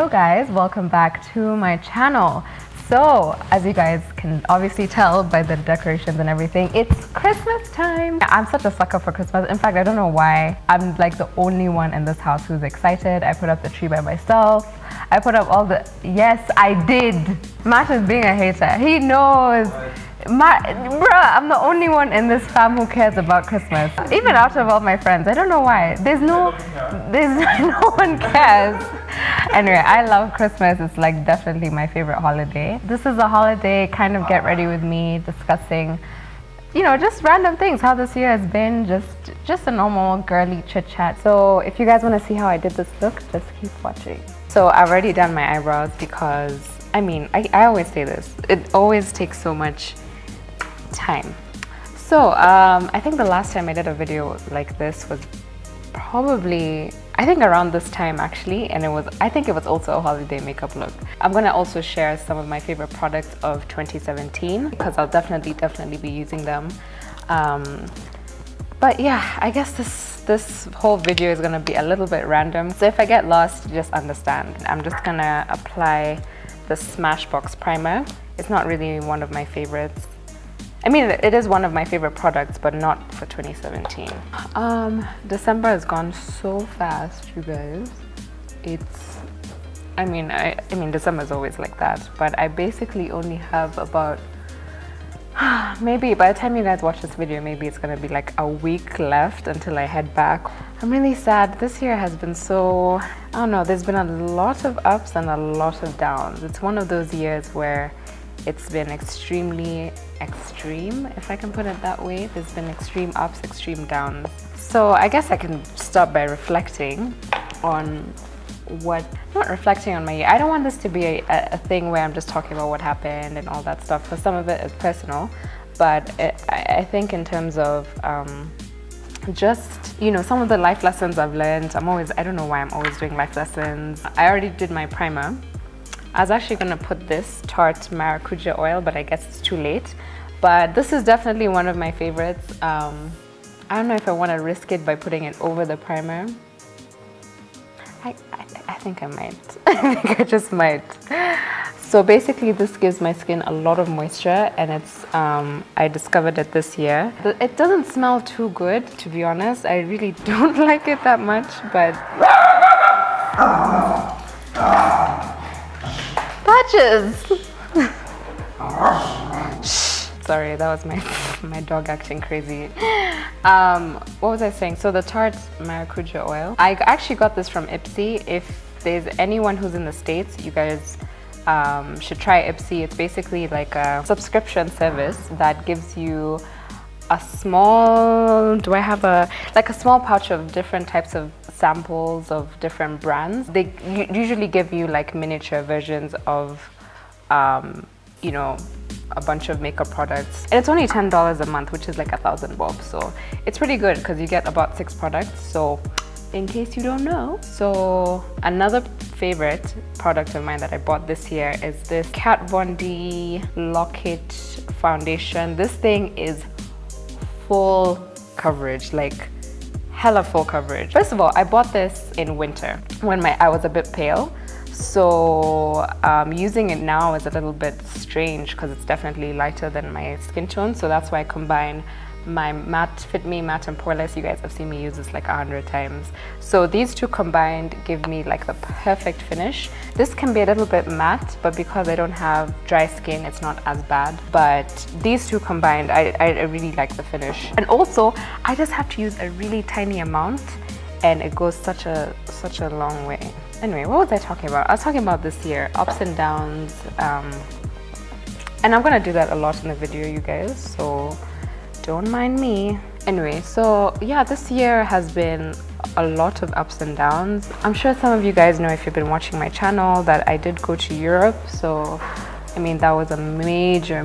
Hello guys, welcome back to my channel. So as you guys can obviously tell by the decorations and everything, it's Christmas time. I'm such a sucker for Christmas. In fact, I don't know why I'm like the only one in this house who's excited. I put up the tree by myself. I put up all the, yes, I did. Matt is being a hater. He knows. Bruh, I'm the only one in this fam who cares about Christmas. Even out of all my friends, I don't know why. There's no one cares. Anyway, I love Christmas. It's like definitely my favorite holiday. This is a holiday, kind of get ready with me, discussing, you know, just random things, how this year has been, just a normal girly chit chat. So if you guys want to see how I did this look, just keep watching. So I've already done my eyebrows because, I mean, I always say this, it always takes so much time. So I think the last time I did a video like this was probably, I think around this time actually, and I think it was also a holiday makeup look. I'm gonna also share some of my favorite products of 2017 because I'll definitely be using them. But yeah, I guess this whole video is gonna be a little bit random. So if I get lost, just understand. I'm just gonna apply the Smashbox primer. It's not really one of my favorites. I mean, it is one of my favorite products, but not for 2017. December has gone so fast, you guys. It's, I mean, December is always like that, but I basically only have about, maybe by the time you guys watch this video, maybe it's gonna be like a week left until I head back. I'm really sad. This year has been so, I don't know, there's been a lot of ups and a lot of downs. It's one of those years where it's been extremely extreme, if I can put it that way. There's been extreme ups, extreme downs. So I guess I can start by reflecting on not reflecting on my year. I don't want this to be a thing where I'm just talking about what happened and all that stuff, because some of it is personal. But I think in terms of just, you know, some of the life lessons I've learned. I don't know why I'm always doing life lessons. I already did my primer. I was actually going to put this Tarte Maracuja Oil, but I guess it's too late. But this is definitely one of my favorites. I don't know if I want to risk it by putting it over the primer. I think I might. I think I just might. So basically this gives my skin a lot of moisture, and it's, I discovered it this year. It doesn't smell too good, to be honest. I really don't like it that much, but... Patches! Sorry, that was my dog acting crazy. What was I saying? So the Tarte Maracuja Oil. I actually got this from Ipsy. If there's anyone who's in the States, you guys should try Ipsy. It's basically like a subscription service that gives you a small, like a small pouch of different types of samples of different brands. They usually give you like miniature versions of, you know, a bunch of makeup products. And it's only $10 a month, which is like 1,000 bob. So it's pretty good because you get about 6 products. So in case you don't know. So another favorite product of mine that I bought this year is this Kat Von D Lock-It foundation. This thing is full coverage, like hella full coverage. First of all, I bought this in winter when I was a bit pale. So using it now is a little bit strange because it's definitely lighter than my skin tone. So that's why I combine my matte, Fit Me Matte and Poreless. You guys have seen me use this like 100 times. So these two combined give me like the perfect finish. This can be a little bit matte, but because I don't have dry skin, it's not as bad. But these two combined, I really like the finish. And also, I just have to use a really tiny amount and it goes such a long way. Anyway, what was I talking about? I was talking about this year, ups and downs. And I'm gonna do that a lot in the video, you guys, so don't mind me. Anyway, so yeah, this year has been a lot of ups and downs. I'm sure some of you guys know, if you've been watching my channel, that I did go to Europe. So I mean, that was a major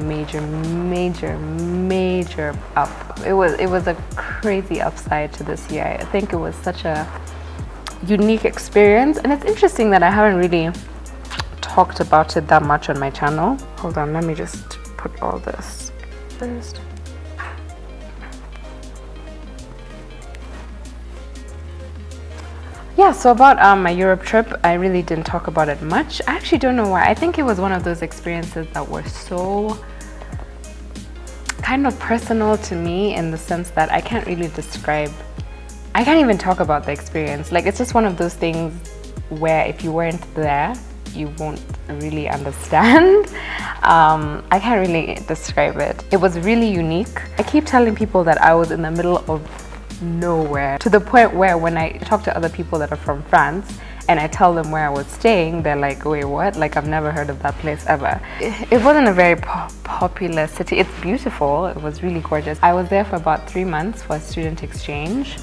up. It was a crazy upside to this year. I think it was such a unique experience, and it's interesting that I haven't really talked about it that much on my channel. Hold on, let me just put all this first. Yeah, so about my Europe trip, I really didn't talk about it much. I actually don't know why. I think it was one of those experiences that were so kind of personal to me, in the sense that I can't really describe, I can't even talk about the experience. Like, it's just one of those things where if you weren't there, you won't really understand. I can't really describe it. It was really unique. I keep telling people that I was in the middle of nowhere, to the point where when I talk to other people that are from France and I tell them where I was staying, they're like, wait, what? Like, I've never heard of that place ever. It wasn't a very popular city. It's beautiful. It was really gorgeous. I was there for about 3 months for a student exchange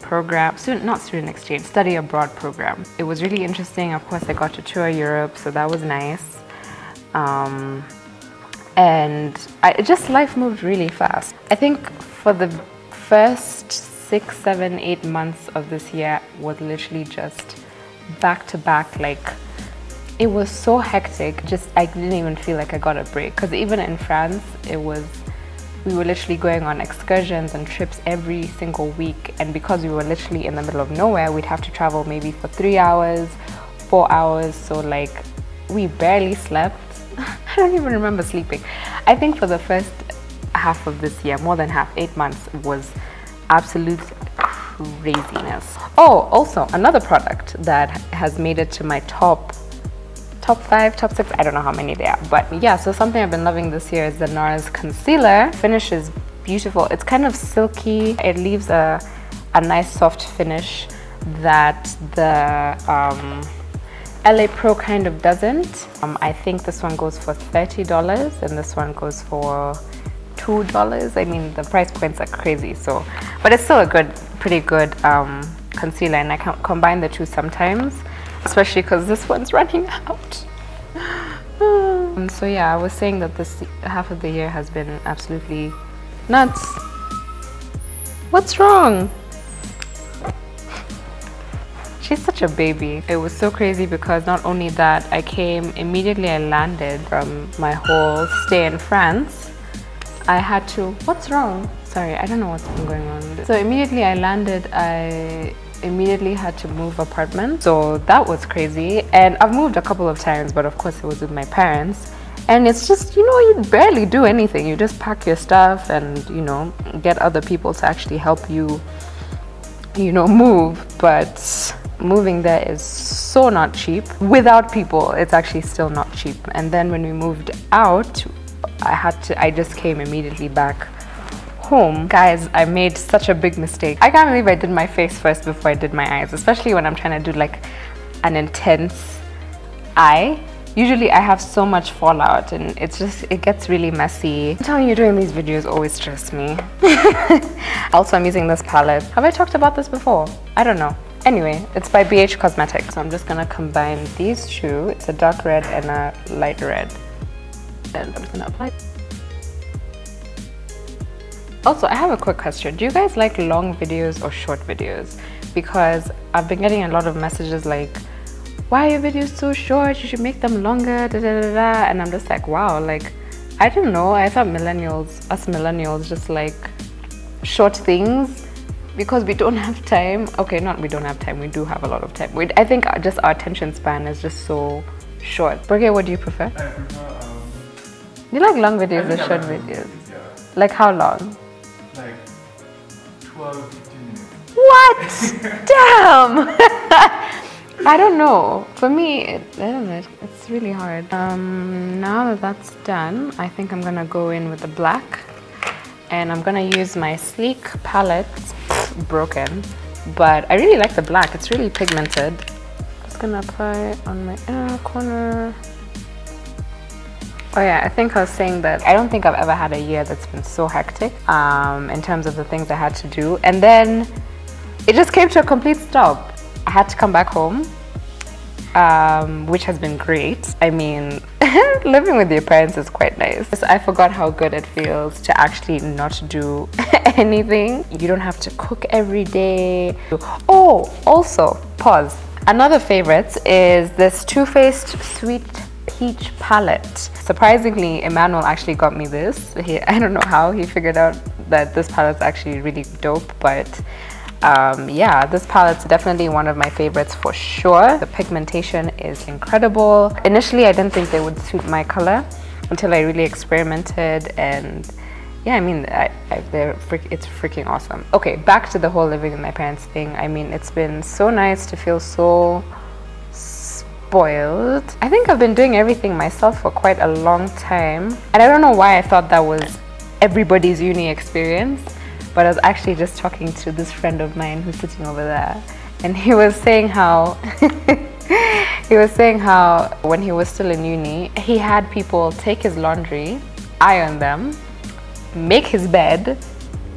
program, study abroad program. It was really interesting. Of course, I got to tour Europe, so that was nice. And life moved really fast. I think for the first 6, 7, 8 months of this year was literally just back to back. Like, it was so hectic. I didn't even feel like I got a break, because even in France, we were literally going on excursions and trips every single week, and because we were literally in the middle of nowhere, we'd have to travel maybe for 3 hours, 4 hours. So like, we barely slept. I don't even remember sleeping. I think for the first half of this year, more than half, 8 months, was absolute craziness. Oh, also another product that has made it to my top 5, top 6, I don't know how many there are, but yeah, so something I've been loving this year is the NARS concealer. Finish is beautiful. It's kind of silky. It leaves a nice soft finish that the LA Pro kind of doesn't. I think this one goes for $30 and this one goes for $2. I mean, the price points are crazy, so, but it's still a pretty good concealer, and I can combine the two sometimes, especially because this one's running out. So yeah, I was saying that this half of the year has been absolutely nuts. What's wrong? She's such a baby. It was so crazy because not only that, I landed from my whole stay in France. I had to, what's wrong? Sorry, I don't know what's been going on. So immediately I landed, I immediately had to move apartment. So that was crazy. And I've moved a couple of times, but of course it was with my parents. And it's just, you know, you barely do anything. You just pack your stuff and, you know, get other people to actually help you, you know, move. But moving there is so not cheap. Without people, it's actually still not cheap. And then when we moved out, I just came immediately back home. Guys, I made such a big mistake. I can't believe I did my face first before I did my eyes, especially when I'm trying to do like an intense eye. Usually I have so much fallout and it gets really messy. I'm telling you, doing these videos always stress me. Also, I'm using this palette. Have I talked about this before? I don't know. Anyway, it's by BH Cosmetics. So I'm just gonna combine these two. It's a dark red and a light red. And I'm just gonna apply. Also, I have a quick question. Do you guys like long videos or short videos? Because I've been getting a lot of messages like, why are your videos so short? You should make them longer, da da da da. And I'm just like, wow, like, I don't know. I thought us millennials just like short things because we don't have time. Okay, not we don't have time. We do have a lot of time. I think just our attention span is just so short. Borge, what do you prefer? I prefer, you like long videos or short videos? Yeah. Like how long? Like 12, 15 minutes. What? Damn! I don't know. For me, I don't know. It's really hard. Now that that's done, I think I'm gonna go in with the black, and I'm gonna use my sleek palette. It's broken, but I really like the black. It's really pigmented. Just gonna apply it on my inner corner. Oh yeah, I think I was saying that I don't think I've ever had a year that's been so hectic in terms of the things I had to do, and then it just came to a complete stop. I had to come back home, which has been great. I mean, living with your parents is quite nice. I forgot how good it feels to actually not do anything. You don't have to cook every day. Oh, also, pause. Another favorite is this Too Faced Sweet Peach palette. Surprisingly, Emmanuel actually got me this. I don't know how he figured out that this palette is actually really dope, but Yeah, this palette's definitely one of my favorites for sure. The pigmentation is incredible. Initially, I didn't think they would suit my color until I really experimented, and yeah, I mean, it's freaking awesome. Okay, back to the whole living with my parents thing. I mean, it's been so nice to feel so spoiled. I think I've been doing everything myself for quite a long time, and I don't know why I thought that was everybody's uni experience, but I was actually just talking to this friend of mine who's sitting over there, and he was saying how when he was still in uni, he had people take his laundry, iron them, make his bed,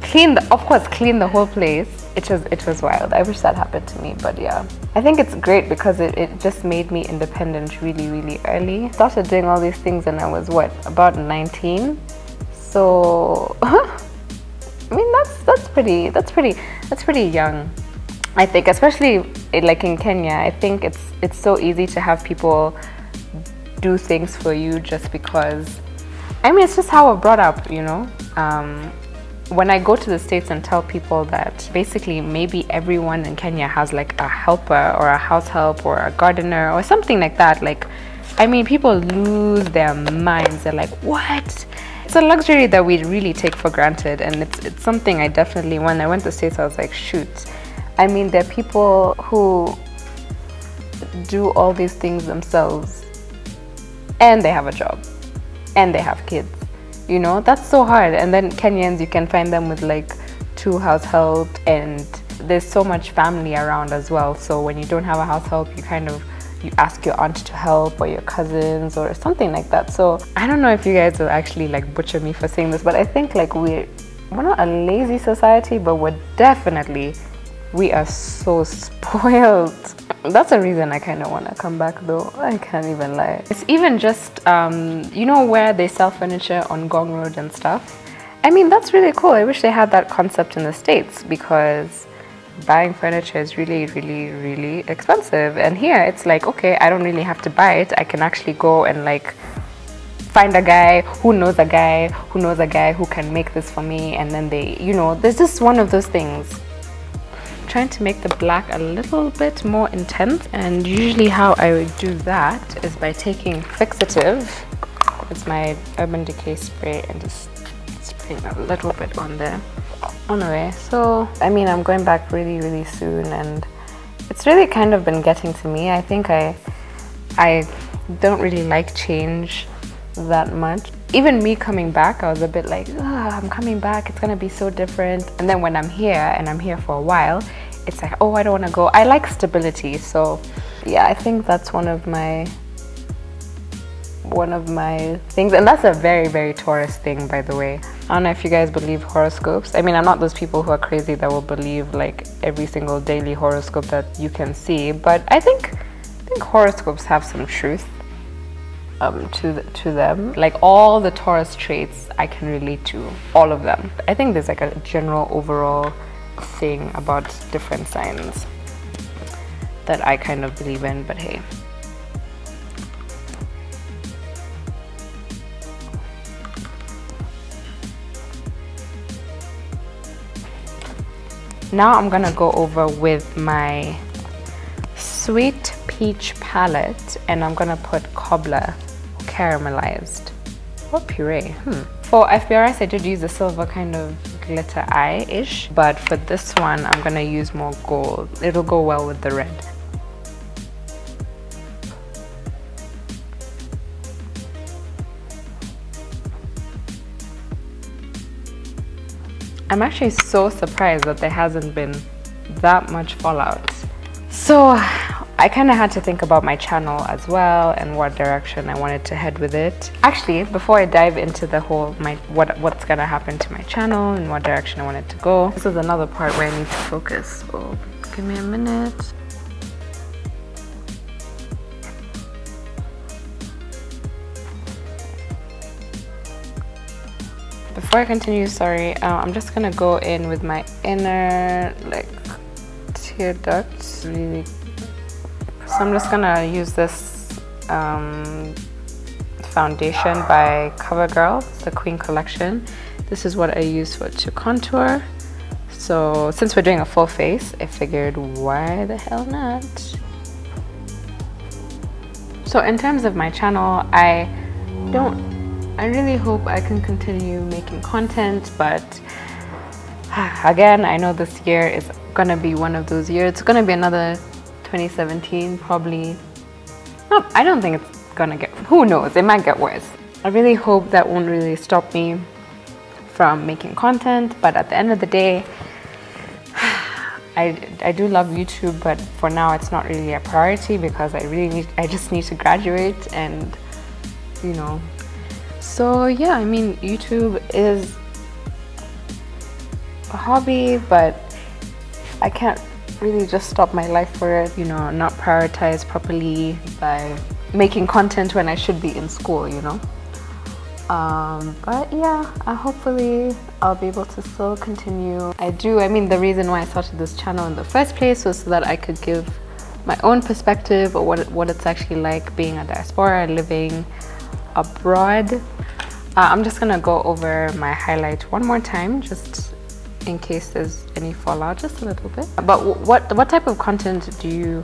clean the whole place. It was wild. I wish that happened to me, but yeah. I think it's great because it just made me independent really, really early. I started doing all these things when I was about 19. So I mean, that's pretty young, I think, especially like in Kenya. I think it's so easy to have people do things for you just because, I mean, it's just how we're brought up, you know. When I go to the States and tell people that basically maybe everyone in Kenya has like a helper or a house help or a gardener or something like that, like, I mean, people lose their minds. They're like, what? It's a luxury that we really take for granted, and it's something I definitely, when I went to the States, I was like, shoot. I mean, there are people who do all these things themselves, and they have a job, and they have kids. You know, that's so hard. And then Kenyans, you can find them with like 2 house help, and there's so much family around as well. So when you don't have a house help, you ask your aunt to help, or your cousins, or something like that. So I don't know if you guys will actually like butcher me for saying this, but I think like we're not a lazy society, but we are so spoiled. That's a reason I kind of want to come back though. I can't even lie. It's even just, you know, where they sell furniture on Gong Road and stuff. I mean, that's really cool. I wish they had that concept in the States, because buying furniture is really, really, really expensive. And here it's like, okay, I don't really have to buy it. I can actually go and like find a guy who knows a guy who knows a guy who can make this for me. And then they, you know, there's just one of those things. I'm trying to make the black a little bit more intense. And usually how I would do that is by taking fixative. It's my Urban Decay spray, and just spraying a little bit on there. Anyway, so I mean, I'm going back really, really soon, and it's really kind of been getting to me. I think I don't really like change that much. Even me coming back, I was a bit like, I'm coming back, it's gonna be so different. And then when I'm here, and I'm here for a while, it's like, oh, I don't want to go. I like stability. So yeah, I think that's one of my things, and that's a very, very Taurus thing, by the way. I don't know if you guys believe horoscopes. I mean, I'm not those people who are crazy that will believe like every single daily horoscope that you can see, but I think horoscopes have some truth to them. Like all the Taurus traits, I can relate to all of them. I think there's like a general overall thing about different signs that I kind of believe in, but hey. Now I'm gonna go over with my Sweet Peach palette, and I'm gonna put cobbler caramelized or puree. For FBRS, I did use a silver kind of glitter eye-ish, but for this one, I'm gonna use more gold. It'll go well with the red. I'm actually so surprised that there hasn't been that much fallout. So I kind of had to think about my channel as well and what direction I wanted to head with it. Actually, before I dive into the whole what's gonna happen to my channel and what direction I want it to go, this is another part where I need to focus. So give me a minute. Before I continue, sorry, I'm just gonna go in with my inner like tear ducts, really. So I'm just gonna use this foundation by CoverGirl, the Queen Collection. This is what I use to contour. So since we're doing a full face, I figured why the hell not? So in terms of my channel, I really hope I can continue making content, but again, I know this year is gonna be one of those years. It's gonna be another 2017 probably. No, I don't think it's gonna get, who knows, it might get worse. I really hope that won't really stop me from making content, but at the end of the day, I do love YouTube, but for now it's not really a priority because I just need to graduate, and you know. So yeah, I mean, YouTube is a hobby, but I can't really just stop my life for it, you know, not prioritize properly by making content when I should be in school, you know. But yeah, hopefully I'll be able to still continue. I mean, the reason why I started this channel in the first place was so that I could give my own perspective of what it's actually like being a diaspora, living abroad. I'm just gonna go over my highlight one more time, just in case there's any fallout, just a little bit. But what type of content do you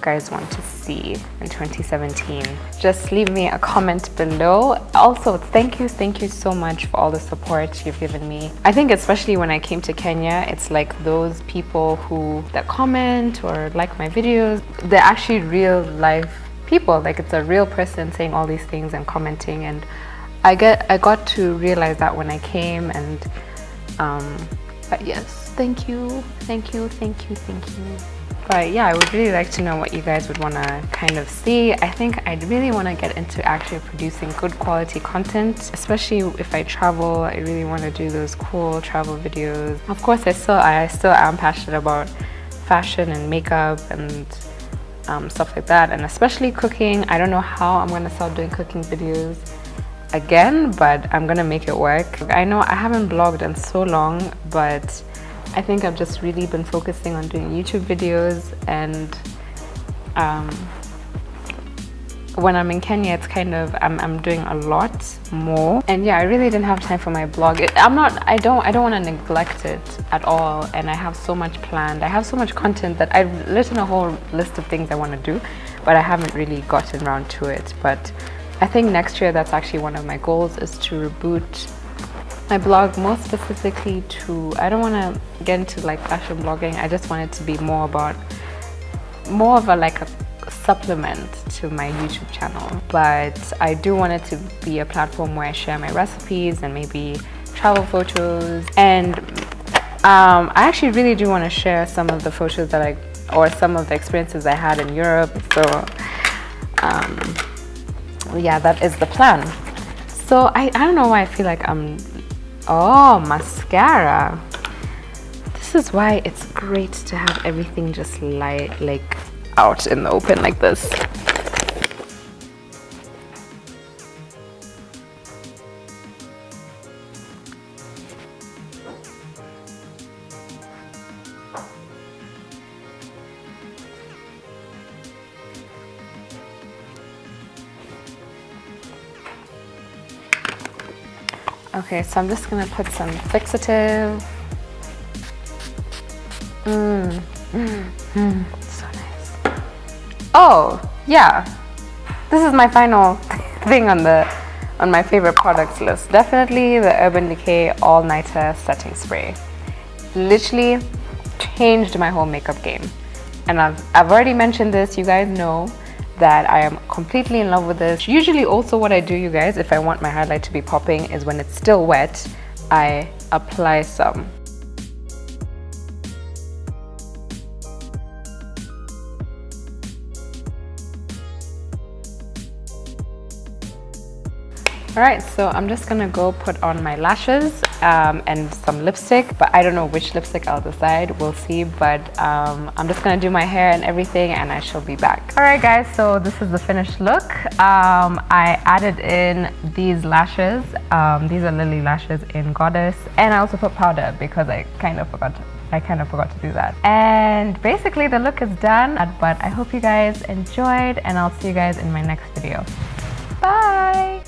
guys want to see in 2017? Just leave me a comment below. Also, thank you so much for all the support you've given me. I think especially when I came to Kenya, it's like those people that comment or like my videos, they're actually real life people. Like, it's a real person saying all these things and commenting, and I got to realize that when I came. And but yes, thank you. But yeah, I would really like to know what you guys would want to kind of see. I think I'd really want to get into actually producing good quality content, especially if I travel. I really want to do those cool travel videos. Of course, I still am passionate about fashion and makeup and stuff like that, and especially cooking. I don't know how I'm going to start doing cooking videos again, but I'm going to make it work. I know I haven't blogged in so long, but I think I've just really been focusing on doing YouTube videos, and when I'm in Kenya, it's kind of I'm doing a lot more. And yeah, I really didn't have time for my blog. I don't want to neglect it at all, and I have so much planned. I have so much content that I've written a whole list of things I want to do, but I haven't really gotten around to it. But I think next year, that's actually one of my goals, is to reboot my blog, more specifically to, I don't want to get into like fashion blogging. I just want it to be more of a supplement to my YouTube channel. But I do want it to be a platform where I share my recipes and maybe travel photos. And I actually really do want to share some of the photos that or some of the experiences I had in Europe. So yeah, that is the plan. So I don't know why I feel like oh, mascara. This is why it's great to have everything just like out in the open like this. Okay, so I'm just gonna put some fixative. So nice. Oh yeah, this is my final thing on my favorite products list. Definitely the Urban Decay All Nighter Setting Spray. Literally changed my whole makeup game, and I've already mentioned this. You guys know that I am completely in love with this. Usually also what I do, you guys, if I want my highlight to be popping, is when it's still wet, I apply some. Alright, so I'm just gonna go put on my lashes and some lipstick, but I don't know which lipstick, I'll decide, we'll see. But I'm just gonna do my hair and everything, and I shall be back. Alright guys, so this is the finished look. I added in these lashes. These are Lily lashes in Goddess, and I also put powder because I kind of forgot to do that. And basically the look is done, but I hope you guys enjoyed, and I'll see you guys in my next video. Bye!